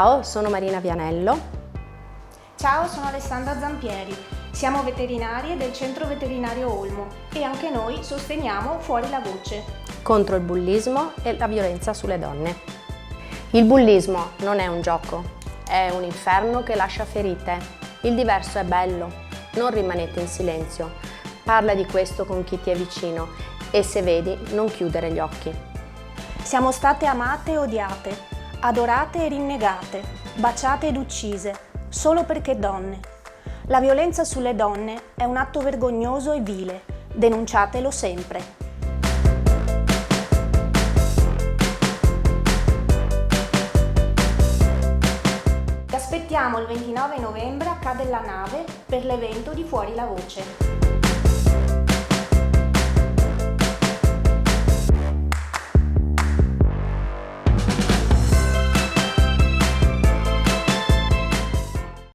Ciao, sono Marina Vianello. Ciao, sono Alessandra Zampieri. Siamo veterinarie del Centro Veterinario Olmo e anche noi sosteniamo Fuori la Voce Contro il bullismo e la violenza sulle donne. Il bullismo non è un gioco, è un inferno che lascia ferite. Il diverso è bello, non rimanete in silenzio. Parla di questo con chi ti è vicino e se vedi non chiudere gli occhi. Siamo state amate e odiate, adorate e rinnegate, baciate ed uccise, solo perché donne. La violenza sulle donne è un atto vergognoso e vile. Denunciatelo sempre. Ti aspettiamo il 29 novembre a Ca' della Nave per l'evento di Fuori la Voce.